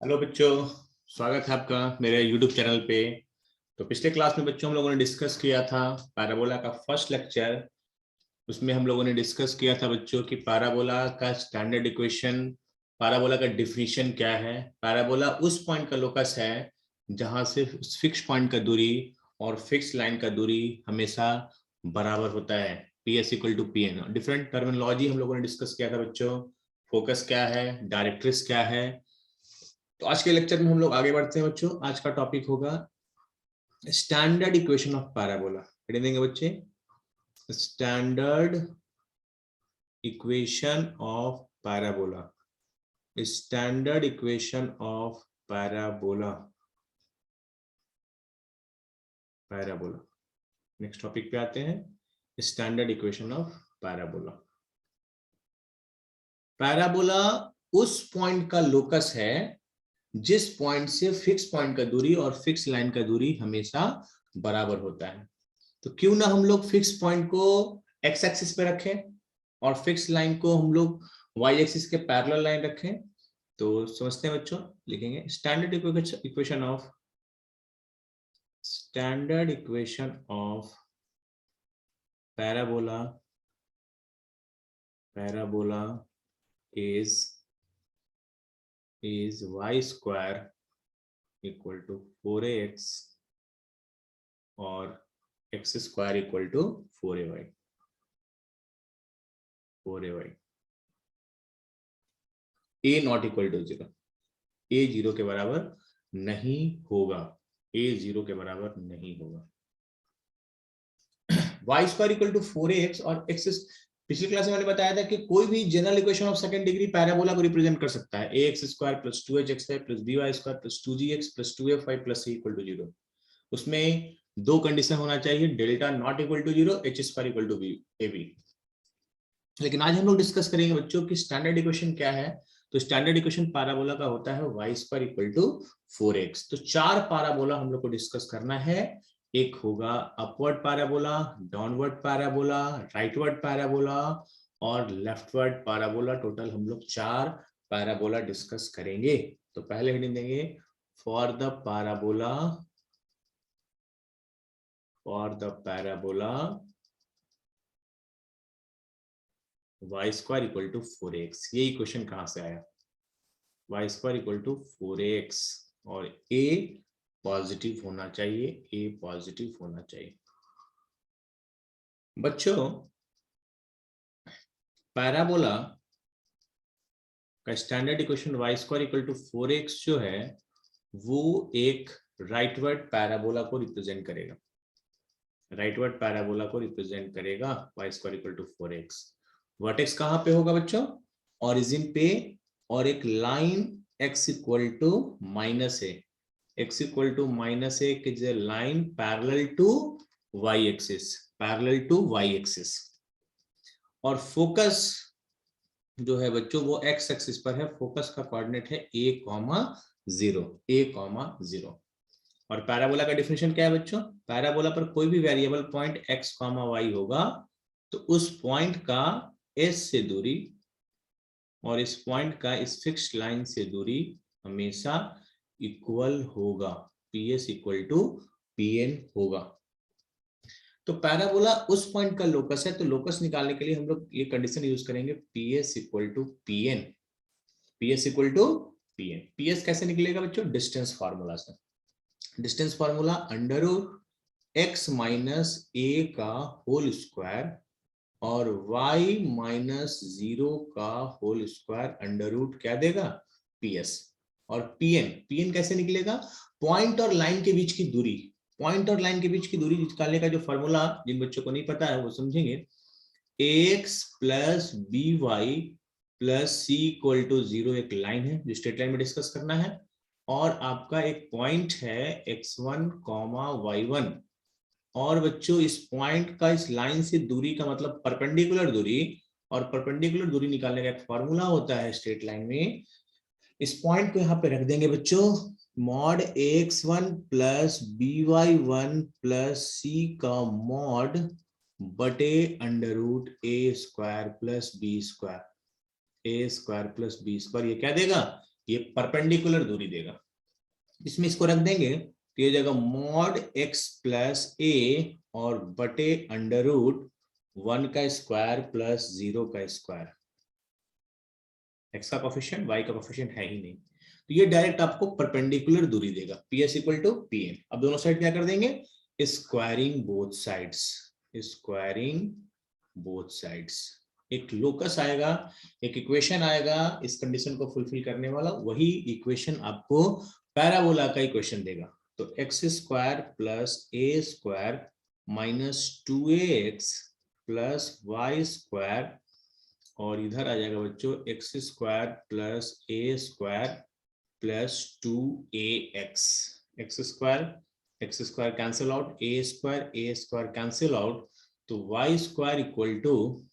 Hello बच्चों, स्वागत है आपका मेरे YouTube चैनल पे। तो पिछले क्लास में बच्चों हम लोगों ने डिस्कस किया था पैराबोला का फर्स्ट लेक्चर। उसमें हम लोगों ने डिस्कस किया था बच्चों कि पैराबोला का स्टैंडर्ड इक्वेशन, पैराबोला का डिफिनीशन क्या है। पैराबोला उस पॉइंट का लोकस है जहां से फिक्स पॉइंट का दूरी और फिक्स लाइन का दूरी हमेशा बराबर होता है। PS equal to PN। Different terminology हम लोगों ने डिस्कस किया था बच्चों। फोकस क्या है, डायरेक्ट्रिक्स क्या है। तो आज के लेक्चर में हम लोग आगे बढ़ते हैं बच्चों। आज का टॉपिक होगा स्टैंडर्ड इक्वेशन ऑफ पैराबोला। पढ़ देंगे बच्चे, standard equation of parabola, standard equation of parabola. Parabola next topic पे आते हैं, standard equation of parabola. Parabola उस पॉइंट का लोकस है जिस पॉइंट से फिक्स पॉइंट का दूरी और फिक्स लाइन का दूरी हमेशा बराबर होता है। तो क्यों ना हम लोग फिक्स पॉइंट को एक्स एक्सिस पे रखें और फिक्स लाइन को हम लोग वाई एक्सिस के पैरेलल लाइन रखें। तो समझते हैं बच्चों, लिखेंगे standard equation of parabola. Parabola is y square equal to 4ax और x square equal to 4ay। 4ay a not equal to 0, a 0 के बराबर नहीं होगा, a 0 के बराबर नहीं होगा। y square equal to 4ax और x, पिछली क्लास में मैंने बताया था कि कोई भी general equation of second degree parabola को रिप्रेजेंट कर सकता है। ax square plus 2hxy plus by square plus 2gx plus 2fy plus c equal to 0। उसमें दो कंडीशन होना चाहिए, delta not equal to 0, h square equal to ab। लेकिन आज हम लोग डिस्कस करेंगे बच्चों की स्टैंडर्ड इक्वेशन क्या है। तो स्टैंडर्ड इक्वेशन पैराबोला का होता है y square equal to 4x। तो चार पैराबोला हम लोग को डिस्कस करना है। एक होगा upward parabola, downward parabola, rightward parabola और लेफ्टवर्ड पैराबोला। टोटल हम लोग चार पैराबोला डिस्कस करेंगे। तो पहले हेडिंग देंगे for the parabola, for the parabola y square equal to 4x। ये इक्वेशन कहां से आया, y square equal to 4x और a पॉजिटिव होना चाहिए, a पॉजिटिव होना चाहिए। बच्चों पैराबोला का standard equation y square equal to 4x जो है वो एक राइटवर्ड पैराबोला को रिप्रेजेंट करेगा। राइटवर्ड पैराबोला को रिप्रेजेंट करेगा y square equal to 4x। Vertex कहां पे होगा बच्चों, ओरिजिन पे, और एक line x equal to minus a, x equal to minus a is a line parallel to y axis, parallel to y axis. और फोकस जो है बच्चों वो x एक्सिस पर है। फोकस का कोऑर्डिनेट है a,0, a,0। और पैराबोला का डिफिनेशन क्या है बच्चों, पैराबोला पर कोई भी वेरिएबल पॉइंट x, y होगा तो उस पॉइंट का s से दूरी और इस पॉइंट का इस फिक्स्ड लाइन से दूरी हमेशा इक्वल होगा, PS इक्वल टू PN होगा। तो पैराबोला उस पॉइंट का लोकस है, तो लोकस निकालने के लिए हम लोग ये कंडीशन यूज करेंगे PS equal to PN। PS equal to PN। PS कैसे निकलेगा बच्चों, डिस्टेंस फार्मूला से। Distance formula under root x minus a का होल स्क्वायर और y माइनस 0 का होल स्क्वायर अंडर रूट क्या देगा, PS। और PN कैसे निकलेगा, पॉइंट और लाइन के बीच की दूरी। पॉइंट और लाइन के बीच की दूरी निकालने का जो फॉर्मूला जिन बच्चों को नहीं पता है वो समझेंगे, ax plus by plus c equal to 0 एक लाइन है जो स्ट्रेट लाइन में डिस्कस करना है, और आपका एक पॉइंट है x1, y1। और बच्चों इस पॉइंट का इस लाइन से दूरी का मतलब परपेंडिकुलर दूरी, और परपेंडिकुलर दूरी निकालने का एक फॉर्मूला होता है स्ट्रेट लाइन में। इस पॉइंट को यहाँ पे रख देंगे बच्चों, mod ax1 plus by1 plus c का मॉड बटे under root a square plus b square, a square plus b square. ये क्या देगा, ये परपेंडिकुलर दूरी देगा। इसमें इसको रख देंगे तो ये जाएगा मॉड x प्लस ए और बटे अंडर रूट 1 का स्क्वायर प्लस 0 का स्क्वायर। x का कोफिशिएंट y का कोफिशिएंट है ही नहीं, तो ये डायरेक्ट आपको परपेंडिकुलर दूरी देगा। PS equal to PN। अब दोनों साइड क्या कर देंगे, squaring both sides, squaring both sides. एक लोकस आएगा, एक इक्वेशन आएगा इस कंडीशन को फुलफिल करने वाला, वही इक्वेशन आपको पैराबोला का इक्वेशन देगा। तो x square plus a square minus 2ax plus y square, और इधर आ जाएगा बच्चों x square plus a square plus 2ax। X square cancel out, a square cancel out, तो y square equal to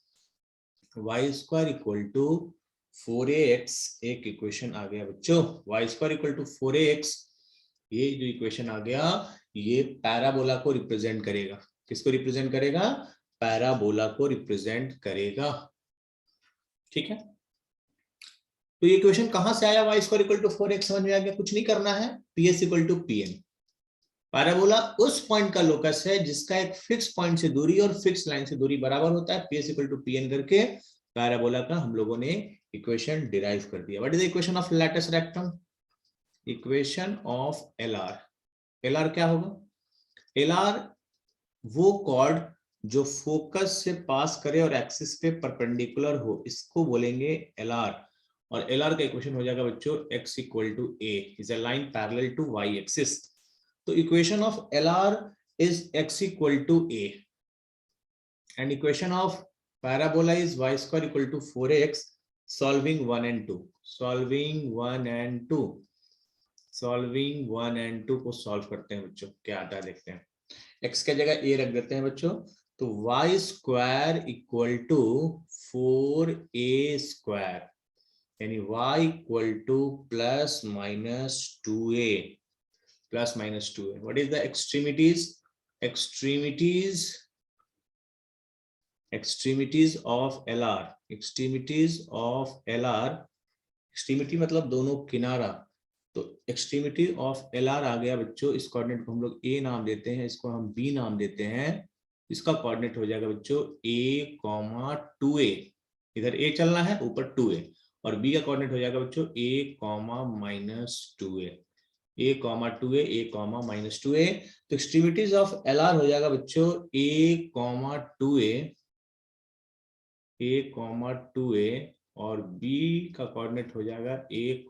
4ax। एक equation आ गया बच्चों, Y square equal to 4ax। ये जो इक्वेशन आ गया ये पैराबोला को रिप्रेजेंट करेगा। किसको रिप्रेजेंट करेगा, पैराबोला को रिप्रेजेंट करेगा। ठीक है, तो ये इक्वेशन कहां से आया, Y square equal to 4x समझ में आ गया, कुछ नहीं करना है, PS equal to PN। Parabola उस पॉइंट का लोकस है जिसका एक फिक्स पॉइंट से दूरी और फिक्स लाइन से दूरी बराबर होता है। PS इक्वल टू PN करके पैराबोला का हम लोगों ने इक्वेशन डिराइव कर दिया। What is the equation of lattice rectum, equation of LR। LR क्या होगा, LR वो कॉर्ड जो फोकस से पास करे और एक्सिस पे परपेंडिकुलर हो, इसको बोलेंगे LR। और LR का इक्वेशन हो जाएगा बच्चों x equal to a is a line parallel to y axis. तो equation of LR is x equal to a and equation of parabola is y square equal to 4x। Solving 1 and 2, solving 1 and 2, solving 1 and 2 को solve करते हैं बच्चों, क्या आता है देखते हैं। x की जगह a रख देते हैं बच्चों, तो y square equal to 4a square, यानी y equal to plus minus 2a, plus minus 2a। What is the extremities, extremities of LR, extremities of LR, extremity मतलब दोनों किनारा, तो एक्सट्रीमिटी ऑफ LR आ गया बच्चों। इस कोऑर्डिनेट को हम लोग A नाम देते हैं, इसको हम B नाम देते हैं। इसका कोऑर्डिनेट हो जाएगा बच्चों a, 2a, इधर a चलना है, ऊपर 2a, और B का कोऑर्डिनेट हो जाएगा बच्चों a, minus 2a, a, minus 2a। तो एक्सट्रीमिटीज ऑफ LR हो जाएगा बच्चों a, 2a, और B का कोऑर्डिनेट हो जाएगा a,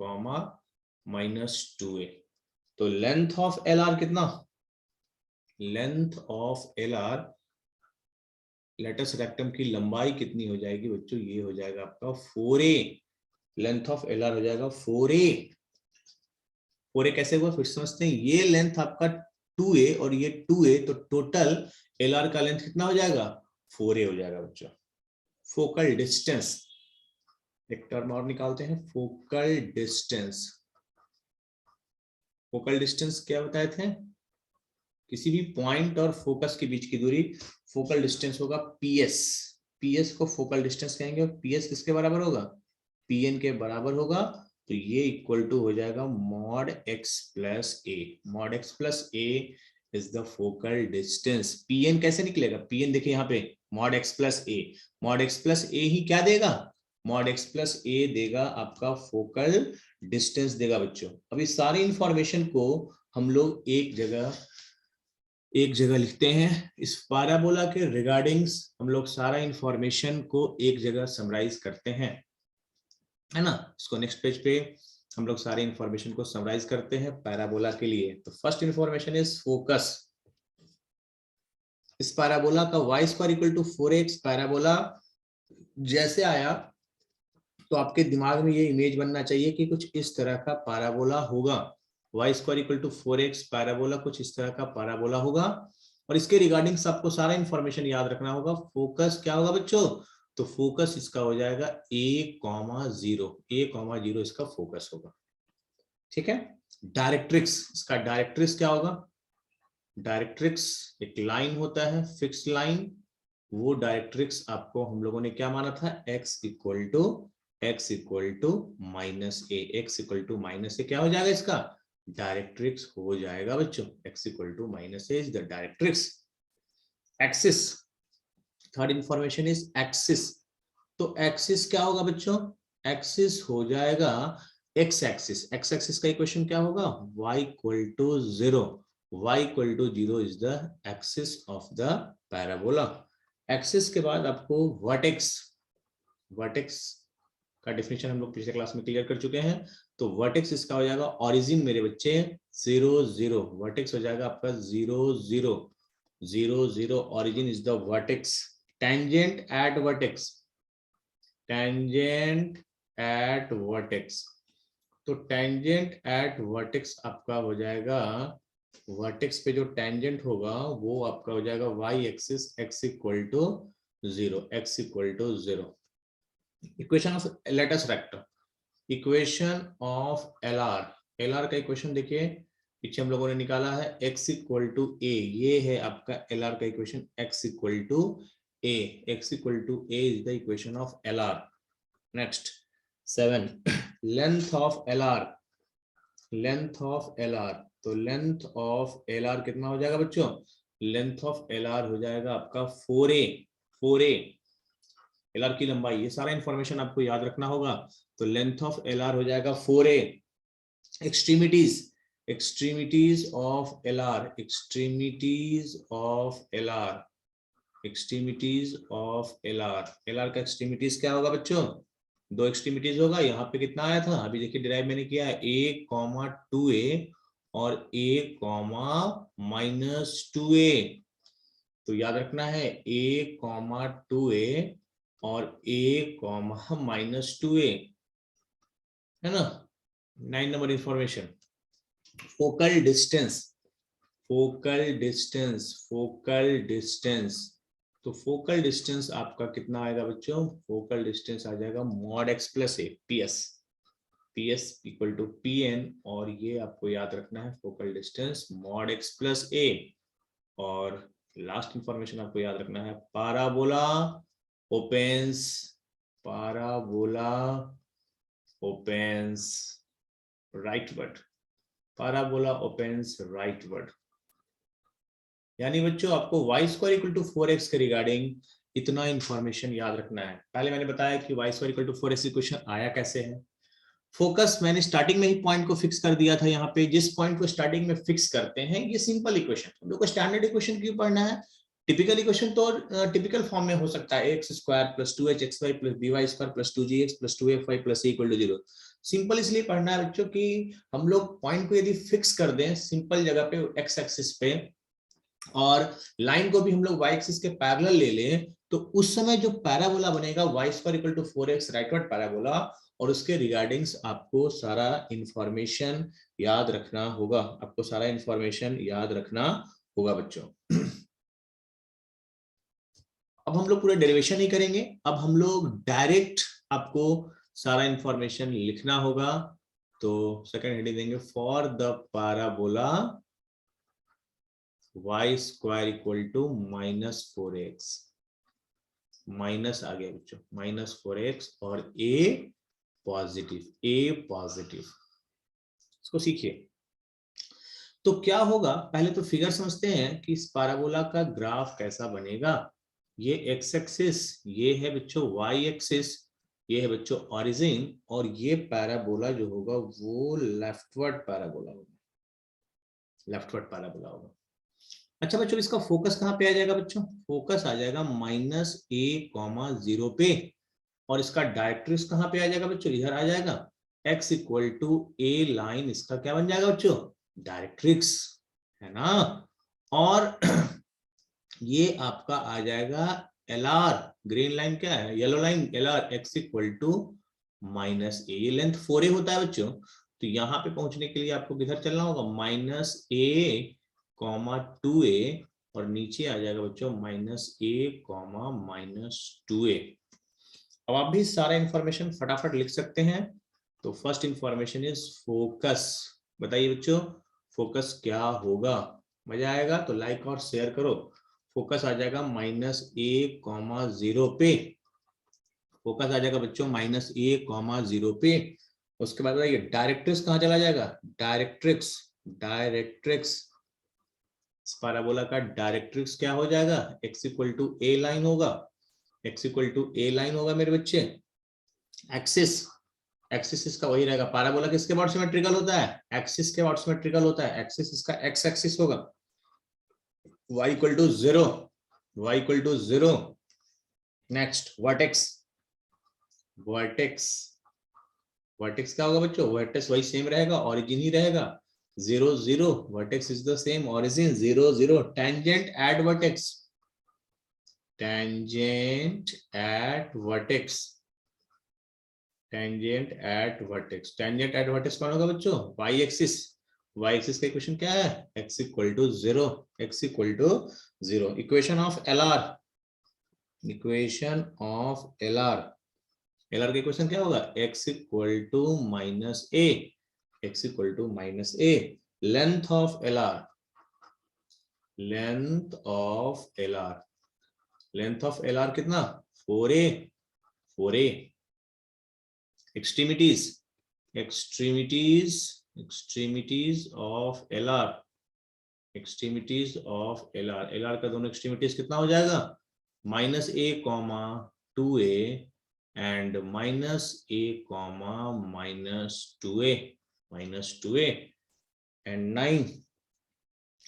माइनस 2a। तो लेंथ ऑफ LR कितना, length of LR, latus rectum की लंबाई कितनी हो जाएगी बच्चों, ये हो जाएगा आपका 4a। लेंथ ऑफ LR हो जाएगा 4a। 4a कैसे हुआ फिर समझते हैं। ये लेंथ आपका 2a और ये 2a, तो टोटल LR का लेंथ कितना हो जाएगा, 4a हो जाएगा बच्चों। फोकल डिस्टेंस, एक टर्म और निकालते हैं, फोकल डिस्टेंस। फोकल डिस्टेंस क्या बताए थे, किसी भी पॉइंट और फोकस के बीच की दूरी, फोकल डिस्टेंस होगा PS। PS को फोकल डिस्टेंस कहेंगे, और PS किसके बराबर होगा, PN के बराबर होगा। तो ये इक्वल टू हो जाएगा mod x plus a। Mod x plus a is the focal distance. PN कैसे निकलेगा, PN देखिए यहाँ पे mod x plus a, mod x plus a ही क्या देगा, मॉड x प्लस a देगा आपका फोकल डिस्टेंस देगा बच्चों। अभी सारी इंफॉर्मेशन को हम लोग एक जगह लिखते हैं। इस पैराबोला के रिगार्डिंग्स हम लोग सारा इंफॉर्मेशन को एक जगह समराइज करते हैं, है ना। इसको नेक्स्ट पेज पे हम लोग सारे इंफॉर्मेशन को समराइज करते हैं पैराबोला के लिए। तो फर्स्ट इंफॉर्मेशन इज फोकस। इस पैराबोला का y square equal to 4x parabola जैसे आया तो आपके दिमाग में ये इमेज बनना चाहिए कि कुछ इस तरह का पैराबोला होगा। y square equal to 4x parabola कुछ इस तरह का पैराबोला होगा, और इसके रिगार्डिंग आपको सारा इंफॉर्मेशन याद रखना होगा। फोकस क्या होगा बच्चों, तो फोकस इसका हो जाएगा a,0 इसका फोकस होगा। ठीक है, डायरेक्ट्रिक्स, इसका डायरेक्ट्रिक्स क्या होगा, डायरेक्ट्रिक्स एक लाइन होता है, फिक्स लाइन। वो डायरेक्ट्रिक्स आपको हम लोगों ने क्या माना था, x equal to x equal to minus a, x equal to minus a क्या हो जाएगा इसका, डायरेक्ट्रिक्स हो जाएगा बच्चों, x equal to minus a is the directrix. Axis, third information is axis. तो एक्सिस क्या होगा बच्चों, एक्सिस हो जाएगा एक्स एक्सिस, एक्स एक्सिस का इक्वेशन क्या होगा, y equal to 0, y equal to 0 is the axis of the parabola. Axis के बाद आपको वर्टेक्स, वर्टेक्स का डेफिनेशन हम लोग पिछले क्लास में क्लियर कर चुके हैं। तो वर्टेक्स इसका हो जाएगा ओरिजिन मेरे बच्चे 0 0, वर्टेक्स हो जाएगा आपका 0 0 0 0, origin is the vertex. Tangent at vertex, tangent at vertex, तो टेंजेंट एट वर्टेक्स आपका हो जाएगा, वर्टेक्स पे जो टेंजेंट होगा वो आपका हो जाएगा y axis x equal to 0, x equal to 0। Equation of latus rectum, equation of LR, LR का इक्वेशन देखिए पीछे हम लोगों ने निकाला है, x इक्वल टू a, ये है आपका LR का equation, x equal to a, x equal to a is the equation of LR। Next 7, length of LR, length of LR, तो लेंथ ऑफ LR कितना हो जाएगा बच्चों, लेंथ ऑफ LR हो जाएगा आपका 4a, 4a LR की लंबाई, ये सारा इंफॉर्मेशन आपको याद रखना होगा। तो लेंथ ऑफ LR हो जाएगा 4a। Extremities, extremities of LR, extremities of LR, extremities of LR, LR का एक्सट्रीमिटीज क्या होगा बच्चों, दो एक्सट्रीमिटीज होगा, यहाँ पे कितना आया था अभी देखिए डिराइव मैंने किया है, a, 2a और a, -2a। तो याद रखना है a, 2a और a, -2a, है ना। 9 number information, focal distance, focal distance, focal distance, तो फोकल डिस्टेंस आपका कितना आएगा बच्चों, फोकल डिस्टेंस आ जाएगा mod x plus a, PS equal to PN, और ये आपको याद रखना है focal distance mod x plus a. और लास्ट इंफॉर्मेशन आपको याद रखना है, parabola opens, parabola opens rightward, parabola opens rightward. यानी बच्चों आपको y square equal to 4x के रिगार्डिंग इतना इंफॉर्मेशन याद रखना है। पहले मैंने बताया कि y square equal to 4x equation आया कैसे है। फोकस मैंने स्टार्टिंग में ही पॉइंट को फिक्स कर दिया था, यहाँ पे जिस पॉइंट को स्टार्टिंग में फिक्स करते हैं ये सिंपल इक्वेशन, हम लोग को स्टैंडर्ड इक्वेशन क्यों पढ़ना है, टिपिकल इक्वेशन तो टिपिकल फॉर्म में हो सकता है, x square plus 2hxy plus by square plus 2gx plus 2fy plus a equal to 0। Simple इसलिए पढ़ना है बच्चों कि हम लोग पॉइंट को यदि फिक्स कर दें सिंपल जगह पे एक्स एक्सिस पे, और लाइन को भी हम लोग y एक्सिस के पैरेलल ले लें, तो उस समय जो पैराबोला बनेगा y square equal to 4x rightward parabola, और उसके रिगार्डिंग्स आपको सारा इंफॉर्मेशन याद रखना होगा, आपको सारा इंफॉर्मेशन याद रखना होगा बच्चों। अब हम लोग पूरा डेरिवेशन नहीं करेंगे, अब हम लोग डायरेक्ट आपको सारा इंफॉर्मेशन लिखना होगा। तो सेकंड हेडिंग देंगे, for the parabola y square equal to -4x, minus आ गया बच्चों -4x और a पॉजिटिव, इसको सीखिए। तो क्या होगा, पहले तो फिगर समझते हैं कि इस पैराबोला का ग्राफ कैसा बनेगा। ये x एक्सिस, ये है बच्चों y एक्सिस, ये है बच्चों ओरिजिन, और ये पैराबोला जो होगा वो लेफ्टवर्ड पैराबोला होगा, लेफ्टवर्ड पैराबोला होगा। अच्छा बच्चों इसका फोकस कहाँ पे आ जाएगा बच्चों, फोकस आ जाएगा -a, 0 पे, और इसका डायरेक्ट्रिक्स कहाँ पे आ जाएगा बच्चों, इधर आ जाएगा, x equal to a line इसका क्या बन जाएगा बच्चों, डायरेक्ट्रिक्स, है ना। और ये आपका आ जाएगा LR, ग्रीन लाइन क्या है, yellow line LR, x equal to -a, ये लेंथ 4a होता है बच्चों। तो यहाँ पे पहुंचने के लिए आपको किधर चलना होगा, -a, 2a, और नीचे आ जाएगा बच्चों -a, -2a। अब आप भी सारा इंफॉर्मेशन फटाफट लिख सकते हैं। तो फर्स्ट इंफॉर्मेशन इज फोकस, बताइए बच्चों फोकस क्या होगा, मजा आएगा तो लाइक और शेयर करो। फोकस आ जाएगा -a, 0 पे, फोकस आ जाएगा बच्चों -a,0 पे। उसके बाद बताइए डायरेक्ट्रिक्स कहाँ चला जाएगा, डायरेक्ट्रिक्स, डायरेक्ट्रिक्स पैराबोला का डायरेक्ट्रिक्स क्या हो जाएगा, x equal to a line होगा, x equal to a line होगा मेरे बच्चे। एक्सिस, एक्सिस इसका वही रहेगा, पैराबोला किसके बारे सिमेट्रिकल होता है, एक्सिस के बारे सिमेट्रिकल होता है, एक्सिस इसका एक्स एक्सिस होगा, y equal to 0, y equal to 0। Next vertex, vertex, vertex क्या होगा बच्चों, वर्टेक्स वही सेम रहेगा, ऑरिजिन ही रहेगा 0 0, vertex is the same origin 0 0। Tangent at vertex, tangent at vertex, tangent at vertex, tangent at vertex कौन होगा बच्चों, वाई एक्सिस, वाई एक्सिस का इक्वेशन क्या है, x equal to 0, x equal to 0। Equation of LR, equation of LR, LR का equation क्या होगा, x equal to -a, x equal to -a। Length of LR, length of LR, length of LR कितना 4a, 4a। Extremities, extremities, extremities of LR, extremities of LR, LR का दोनों extremities कितना हो जाएगा -a, 2a and -a, -2a and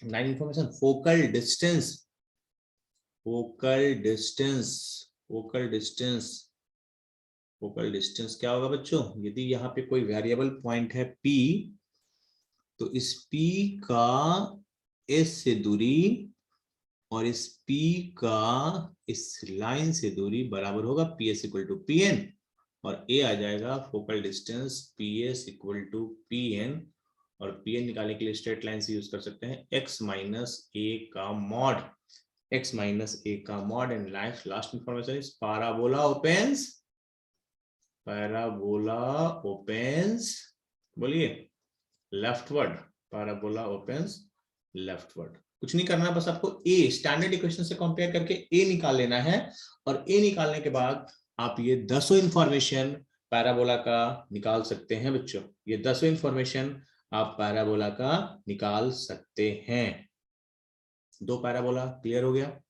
9 information. Focal distance, focal distance, focal distance, focal distance क्या होगा बच्चों, यदि यहाँ पे कोई वेरिएबल पॉइंट है P, तो इस P का S से दूरी और इस P का इस लाइन से दूरी बराबर होगा PS इक्वल टू PN, और A आ जाएगा focal distance PS equal to PN, और PN निकालने के लिए स्ट्रेट लाइन से यूज कर सकते हैं x माइनस a का मॉड, x माइनस a का mod. And last information is parabola opens, parabola opens, बोलिए लेफ्टवर्ड, पैराबोला ओपन्स लेफ्टवर्ड। कुछ नहीं करना, बस आपको ए स्टैंडर्ड इक्वेशन से कंपेयर करके ए निकाल लेना है, और ए निकालने के बाद आप ये 10 इंफॉर्मेशन पैराबोला का निकाल सकते हैं बच्चों, ये 10 इंफॉर्मेशन आप पैराबोला का निकाल सकते हैं। दो पैराबोला क्लियर हो गया,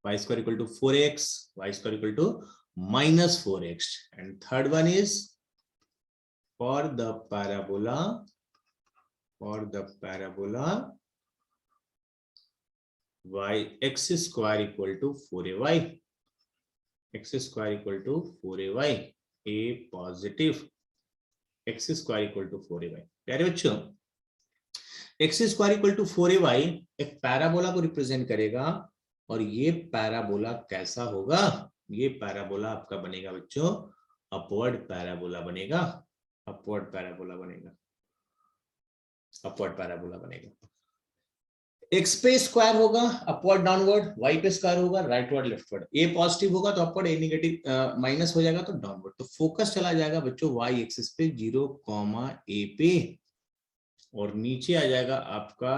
y square equal to 4x, y square equal to -4x, and third one is for the parabola, for the parabola y x square equal to 4ay, x square equal to 4ay, a positive, x square equal to 4ay। प्यारे बच्चों, x square equal to 4ay एक parabola को represent करेगा, और ये parabola कैसा होगा, ये पैराबोला आपका बनेगा बच्चों अपवर्ड पैराबोला बनेगा, अपवर्ड पैराबोला बनेगा, अपवर्ड पैराबोला बनेगा। एक्स पे स्क्वायर होगा अपवर्ड डाउनवर्ड, वाई पे स्क्वायर होगा राइटवर्ड लेफ्टवर्ड, ए पॉजिटिव होगा तो अपवर्ड, ए नेगेटिव माइनस हो जाएगा तो डाउनवर्ड। तो फोकस चला जाएगा बच्चों वाई एक्सिस पे 0, a पे, और नीचे आ जाएगा आपका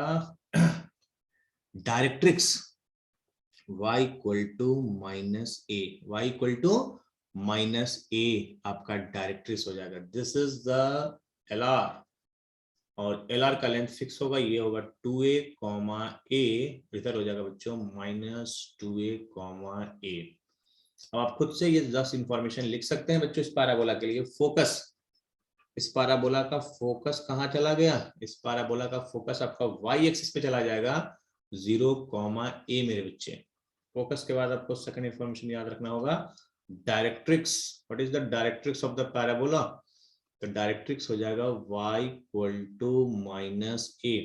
directrix y equal to -a, y equal to -a आपका डायरेक्ट्रिक्स हो जाएगा। दिस इज द LR, और LR का लेंथ फिक्स होगा, ये होगा 2a, a, इधर हो जाएगा बच्चों -2a, a। अब आप खुद से ये 10 इंफॉर्मेशन लिख सकते हैं बच्चों इस पैराबोला के लिए। फोकस, इस पैराबोला का फोकस कहाँ चला गया, इस पैराबोला का फोकस आपका y एक्सिस पे चला जाएगा 0, a मेरे बच्चे। फोकस के बाद आपको सेकंड इंफॉर्मेशन याद रखना होगा directrix. What is the directrix of the parabola, तो डायरेक्ट्रिक्स हो जाएगा y equal to -a,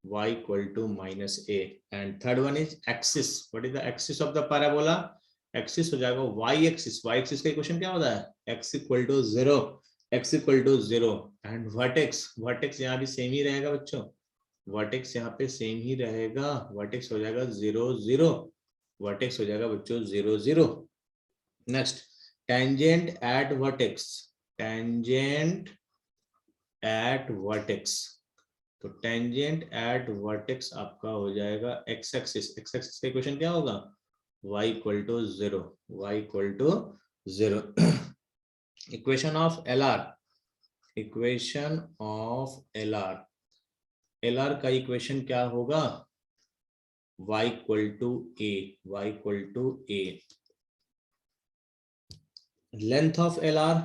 y equal to -a। And third one is axis, what is the axis of the parabola, axis हो जाएगा y axis, y axis का equation क्या होता है x equal to 0, x equal to 0। And vertex, vertex यहाँ भी same ही रहेगा बच्चों, वर्टेक्स यहाँ पे सेम ही रहेगा, वर्टेक्स हो जाएगा 0 0, वर्टेक्स हो जाएगा बच्चों 0 0। Next tangent at vertex, tangent at vertex, तो टेंजेंट एट वर्टेक्स आपका हो जाएगा x एक्सिस, x एक्सिस का इक्वेशन क्या होगा y equal to 0, y equal to 0. Equation of LR, equation of LR, LR का इक्वेशन क्या होगा? y equal to a, y equal to a. Length of LR,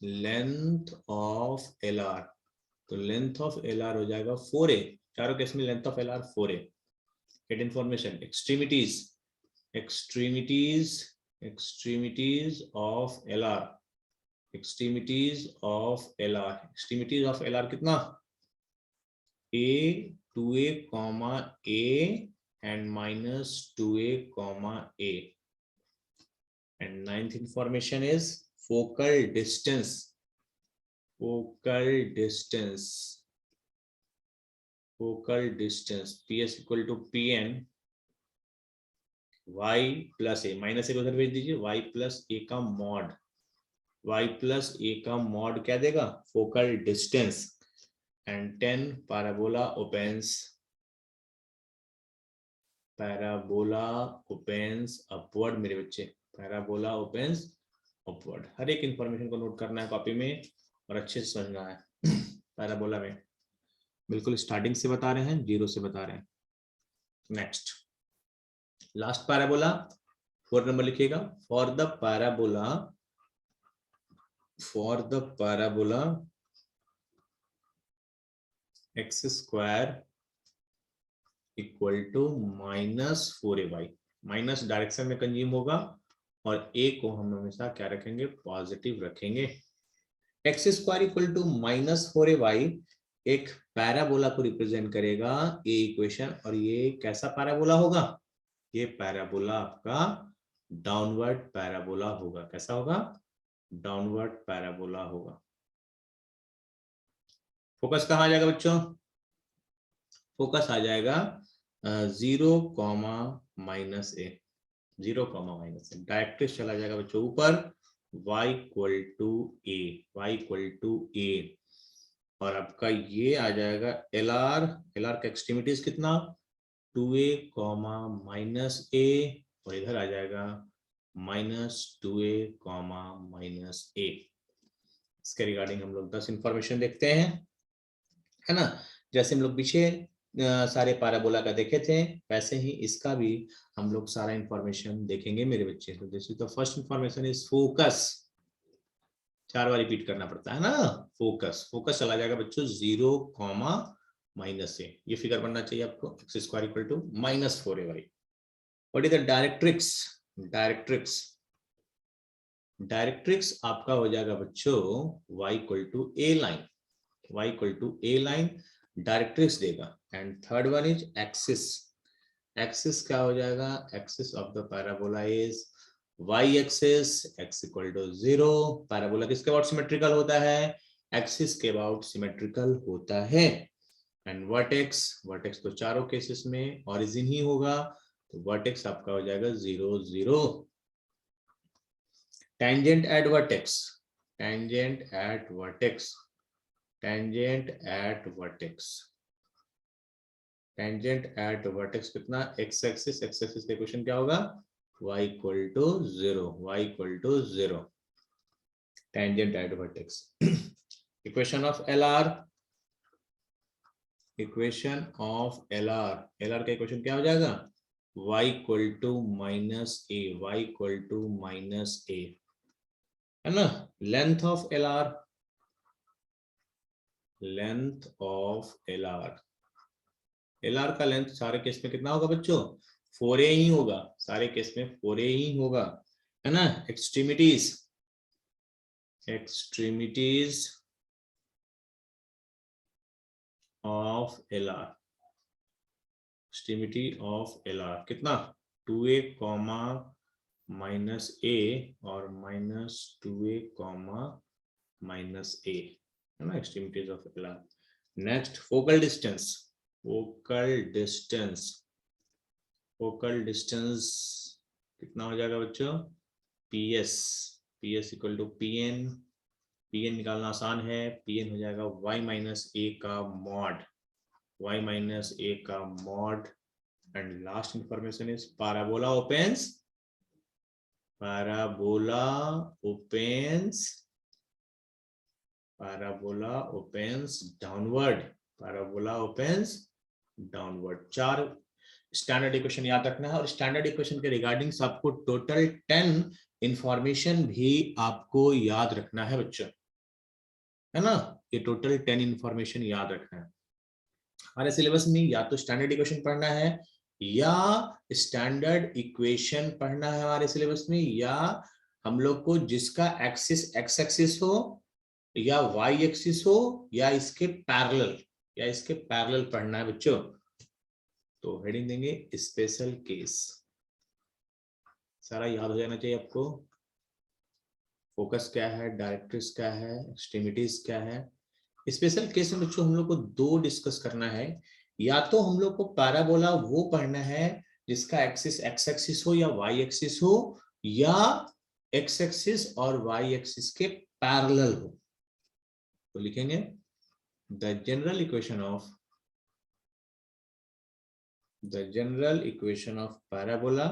length of LR, तो length of LR हो जाएगा 4a. चारों case में length of LR 4a. Get information, extremities, extremities, extremities of LR, extremities of LR, extremities of LR कितना? a 2a comma a and minus 2a comma a. And ninth information is focal distance, focal distance, focal distance, ps equal to pn y plus a, minus एक उधर भेज दीजिए, y plus a का mod, y plus a का mod क्या देगा? Focal distance. And 10 parabola opens, parabola opens upward मेरे बच्चे, parabola opens upward. हर एक इंफॉर्मेशन को नोट करना है कॉपी में और अच्छे से समझना है. पैराबोला में बिल्कुल स्टार्टिंग से बता रहे हैं, जीरो से बता रहे हैं. नेक्स्ट लास्ट पैराबोला 4 नंबर लिखिएगा. For the parabola, for the parabola x square equal to -4ay, minus direction में कंज्यूम होगा और a को हम हमेशा क्या रखेंगे? पॉजिटिव रखेंगे. x square equal to -4ay एक पैराबोला को रिप्रेजेंट करेगा, ये इक्वेशन. और ये कैसा पैराबोला होगा? ये पैराबोला आपका डाउनवर्ड पैराबोला होगा. कैसा होगा? डाउनवर्ड पैराबोला होगा. फोकस कहाँ आ जाएगा बच्चों? फोकस आ जाएगा 0, -a, 0, -a. डायरेक्ट्रिक्स चला जाएगा बच्चों ऊपर, y equal to a, y equal to a. और आपका ये आ जाएगा LR, LR का एक्सट्रीमिटीज कितना? 2a, -a. और इधर आ जाएगा -2a, -a. इसके रिगार्डिंग हम लोग 10 इंफॉर्मेशन देखते हैं, है ना. जैसे हम लोग पीछे सारे पैराबोला का देखे थे, वैसे ही इसका भी हम लोग सारा इंफॉर्मेशन देखेंगे मेरे बच्चे. तो this is the first information is focus. 4 bar repeat करना पड़ता है ना. फोकस, फोकस चला जाएगा बच्चों 0, -a. ये फिगर बनना चाहिए आपको. x square equal to -4ay. What is the directrix? Directrix, directrix आपका हो जाएगा बच्चों y equal to a line, y equal to a line directrix देगा. And third one is axis. Axis क्या हो जाएगा? Axis of the parabola is y axis, x equal to 0. Parabola किसके about symmetrical होता है? एक्सिस के about symmetrical होता है. एंड वर्टेक्स, वर्टेक्स तो चारों केसेस में ओरिजिन ही होगा, तो वर्टेक्स आपका हो जाएगा 0, 0. Tangent at vertex, tangent at vertex, tangent at vertex, tangent at vertex कितना? x एक्सिस, x एक्सिस का इक्वेशन क्या होगा? y equal to 0, y equal to 0. Tangent at vertex. Equation of LR, equation of LR, LR का equation क्या हो जाएगा? y equal to -a, y equal to -a, है ना. Length of LR, length of LR, LR का length सारे case में कितना होगा बच्चों? 4a ही होगा. सारे केस में 4a ही होगा, है ना. Extremities, extremities of LR, extremity of LR कितना? 2a, -a और -2a, -a, है ना. Extremities of LR. Next focal distance, focal distance, focal distance कितना हो जाएगा बच्चों? PS, PS equal to PN. PN निकालना आसान है. PN हो जाएगा y - a का मॉड, y - a का mod. And last information is parabola opens parabola opens downward, parabola opens downward। 4 standard equation याद रखना है और स्टैंडर्ड इक्वेशन के रिगार्डिंग आपको टोटल 10 इंफॉर्मेशन भी आपको याद रखना है बच्चों, है ना। ये टोटल 10 इंफॉर्मेशन याद रखना है। हमारे सिलेबस में या तो स्टैंडर्ड इक्वेशन पढ़ना है या स्टैंडर्ड इक्वेशन पढ़ना है हमारे सिलेबस में, या हम लोग को जिसका एक्सिस एक्स एक्सिस हो या वाई एक्सिस हो या इसके पैरेलल पढ़ना है बच्चों। तो हेडिंग देंगे स्पेशल केस, सारा याद हो जाना चाहिए आपको। फोकस क्या है, डायरेक्ट्रिक्स क्या है, एक्सट्रीमिटीज क्या है। स्पेशल केस में बच्चों हम लोग को 2 डिस्कस करना है। या तो हम लोग को पैराबोला वो पढ़ना है जिसका एक्सिस एक्स एक्सिस हो या वाई एक्सिस हो, या एक्स एक्सिस और वाई एक्सिस के पैरेलल हो। तो लिखेंगे the general equation of parabola,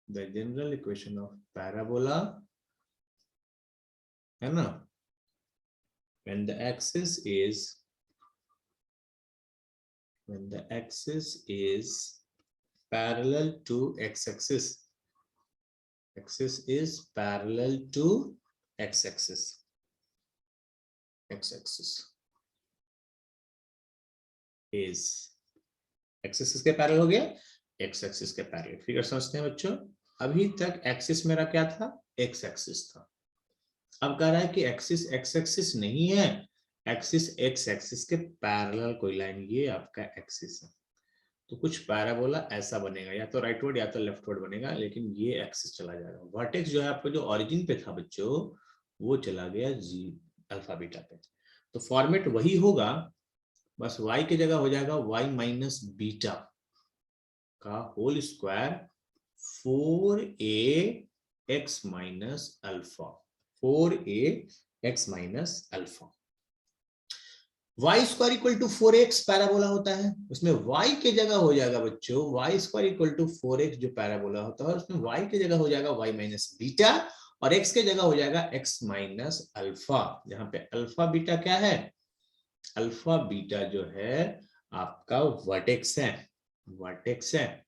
the general equation of parabola, है ना, when the axis is parallel to x-axis, axis is parallel to x-axis, is axis के पैरेलल हो गया, एक्स एक्सिस के पैरेलल। फिगर समझते हैं बच्चों। अभी तक एक्सिस मेरा क्या था, एक्स एक्सिस था। अब कह रहा है कि एक्सिस एक्स एक्सिस नहीं है, एक्सिस एक्स एक्सिस के पैरेलल कोई लाइन, ये आपका एक्सिस है। तो कुछ पैराबोला ऐसा बनेगा, या तो राइटवर्ड या तो लेफ्टवर्ड बनेगा, लेकिन ये एक्सिस चला जाएगा। वर्टेक्स जो है आपका जो ओरिजिन पे था बच्चों, वो चला गया जी अल्फा बीटा पे। तो फॉर्मेट वही होगा, बस y की जगह हो जाएगा y माइनस बीटा का whole square 4ax minus alpha, 4ax minus alpha. y square equal to 4x parabola होता है, उसमें y की जगह हो जाएगा बच्चों y square equal to 4x जो पैराबोला होता है, उसमें y की जगह हो जाएगा y माइनस बीटा और x की जगह हो जाएगा x माइनस अल्फा। जहां पे अल्फा बीटा क्या है, अल्फा बीटा जो है आपका वर्टेक्स है,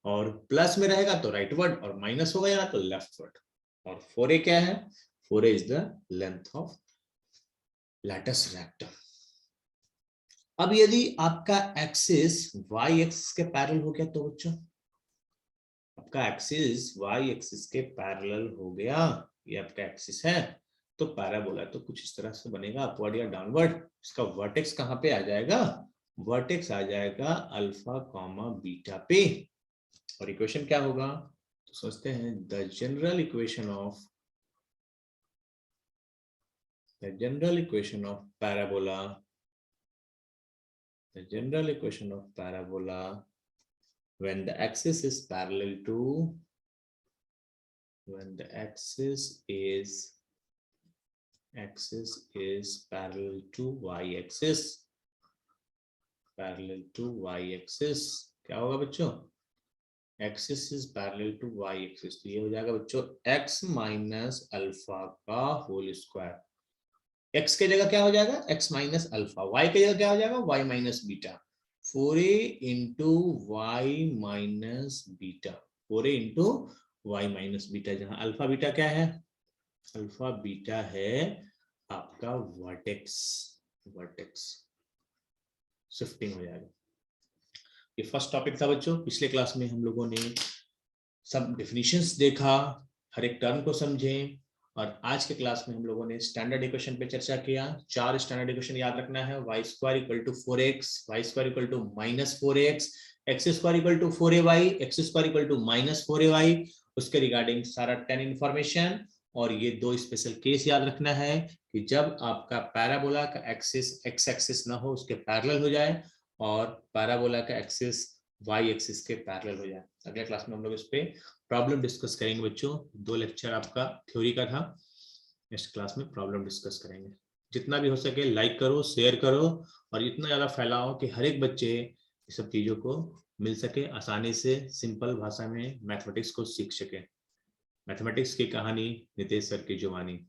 और प्लस में रहेगा तो राइटवर्ड और माइनस हो गया तो लेफ्टवर्ड। और 4a क्या है, 4a is the length of lattice rectum. अब यदि आपका एक्सिस y एक्सिस के पैरेलल हो गया तो बच्चों, आपका एक्सिस y एक्सिस के पैरेलल हो गया, ये आपका एक्सिस है, तो पैराबोला तो कुछ इस तरह से बनेगा, अपवर्ड या डाउनवर्ड। इसका वर्टेक्स कहां पे आ जाएगा, वर्टेक्स आ जाएगा अल्फा कॉमा बीटा पे। और इक्वेशन क्या होगा, तो सोचते हैं the general equation of parabola when the axis is parallel to y-axis, क्या होगा बच्चों, axis is parallel to y axis, तो ये हो जाएगा बच्चों x माइनस अल्फा का होल स्क्वायर। x के जगह क्या हो जाएगा, x माइनस अल्फा, y के जगह क्या हो जाएगा, y minus beta, 4a into y minus beta, 4a into y minus beta, जहां अल्फा बीटा क्या है, अल्फा बीटा है आपका वर्टेक्स शिफ्टिंग हो जाएगा। ये फर्स्ट टॉपिक था बच्चों। पिछले क्लास में हम लोगों ने सब डेफिनेशंस देखा, हर एक टर्म को समझे, और आज के क्लास में हम लोगों ने स्टैंडर्ड इक्वेशन पे चर्चा किया। 4 स्टैंडर्ड इक्वेशन याद रखना है, y square equal to 4x, y square equal to minus 4x, x square equal to 4ay, x square equal to minus 4ay, उसके रिगार्डिंग सारा 10 इंफॉर्मेशन। और ये 2 स्पेशल केस याद रखना है कि जब आपका पैराबोला का एक्सिस एक्स एक्सिस ना हो, उसके पैरेलल हो जाए, और पैराबोला का एक्सिस y एक्सिस के पैरेलल हो जाए। अगले क्लास में हम लोग इस पे प्रॉब्लम डिस्कस करेंगे बच्चों। 2 लेक्चर आपका थ्योरी का था, नेक्स्ट क्लास में प्रॉब्लम डिस्कस करेंगे। जितना भी हो सके लाइक करो, शेयर करो, और इतना ज्यादा फैलाओ कि हर एक बच्चे ये सब चीजों को मिल सके, आसानी से सिंपल भाषा में मैथमेटिक्स को सीख सके। मैथमेटिक्स की कहानी नितेश सर की जुबानी।